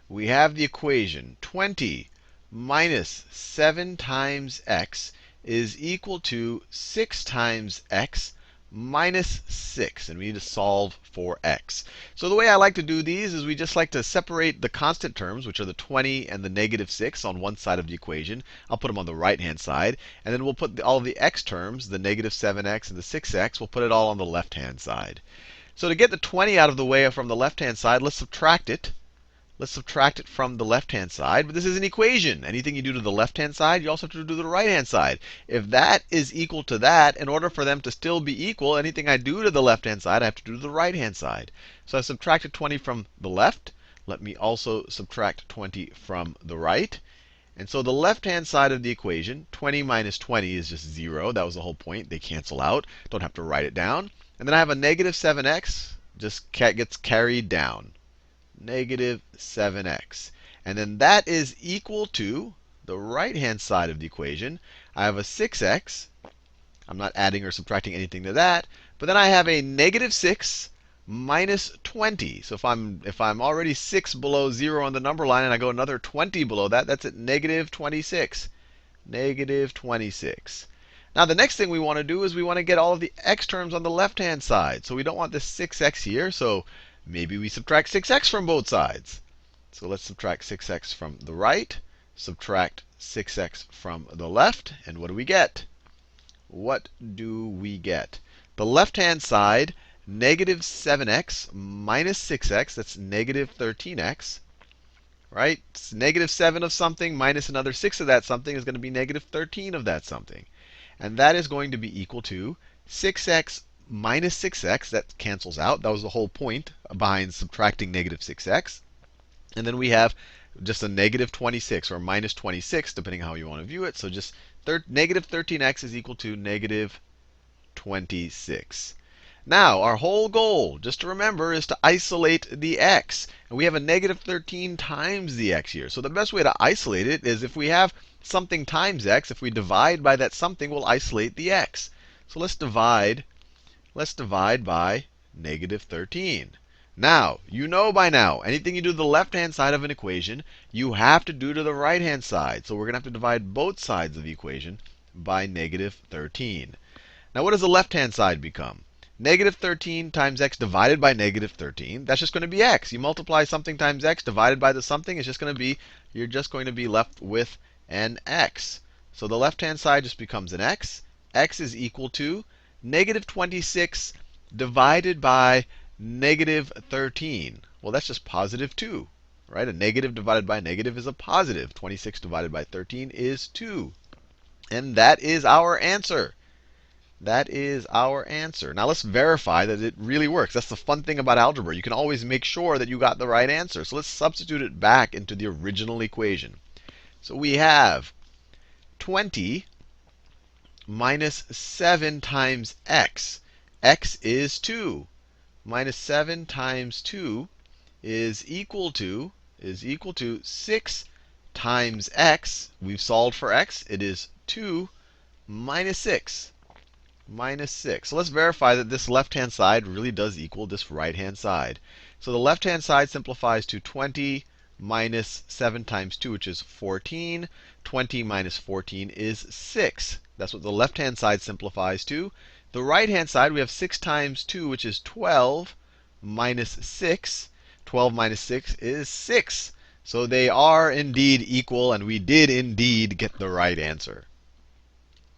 we have the equation 20 minus 7 times x is equal to 6 times x minus 6. And we need to solve for x. So the way I like to do these is we just like to separate the constant terms, which are the 20 and the negative 6, on one side of the equation. I'll put them on the right-hand side. And then we'll put all of the x terms, the negative 7x and the 6x, we'll put it all on the left-hand side. So to get the 20 out of the way from the left-hand side, let's subtract it. Let's subtract it from the left-hand side. But this is an equation. Anything you do to the left-hand side, you also have to do to the right-hand side. If that is equal to that, in order for them to still be equal, anything I do to the left-hand side, I have to do to the right-hand side. So I subtracted 20 from the left. Let me also subtract 20 from the right. And so the left-hand side of the equation, 20 minus 20 is just 0. That was the whole point. They cancel out. Don't have to write it down. And then I have a negative 7x, just gets carried down. Negative 7x. And then that is equal to the right-hand side of the equation. I have a 6x. I'm not adding or subtracting anything to that. But then I have a negative 6 minus 20. So if I'm already 6 below 0 on the number line and I go another 20 below that, that's at negative 26. Negative 26. Now the next thing we want to do is we want to get all of the x terms on the left-hand side. So we don't want this 6x here. So maybe we subtract 6x from both sides. So let's subtract 6x from the right, subtract 6x from the left, and what do we get? What do we get? The left-hand side, negative 7x minus 6x, that's negative 13x. Right? It's negative 7 of something minus another 6 of that something is going to be negative 13 of that something. And that is going to be equal to 6x minus 6x. That cancels out. That was the whole point behind subtracting negative 6x. And then we have just a negative 26 or minus 26, depending how you want to view it. So just negative 13x is equal to negative 26. Now, our whole goal, just to remember, is to isolate the x. And we have a negative 13 times the x here. So the best way to isolate it is if we have something times x, if we divide by that something, we'll isolate the x. So let's divide by negative 13. Now, you know by now, anything you do to the left-hand side of an equation, you have to do to the right-hand side. So we're going to have to divide both sides of the equation by negative 13. Now, what does the left-hand side become? Negative 13 times x divided by negative 13. That's just going to be x. You multiply something times x divided by the something. It's just going to be, you're just going to be left with an x. So the left-hand side just becomes an x. X is equal to negative 26 divided by negative 13. Well, that's just positive 2. Right? A negative divided by a negative is a positive. 26 divided by 13 is 2. And that is our answer. That is our answer. Now let's verify that it really works. That's the fun thing about algebra. You can always make sure that you got the right answer. So let's substitute it back into the original equation. So we have 20 minus 7 times x. X is 2. Minus 7 times 2 is equal to 6 times x. We've solved for x. It is 2 minus 6. Minus 6. So let's verify that this left-hand side really does equal this right-hand side. So the left-hand side simplifies to 20 minus 7 times 2, which is 14. 20 minus 14 is 6. That's what the left-hand side simplifies to. The right-hand side, we have 6 times 2, which is 12, minus 6. 12 minus 6 is 6. So they are indeed equal, and we did indeed get the right answer.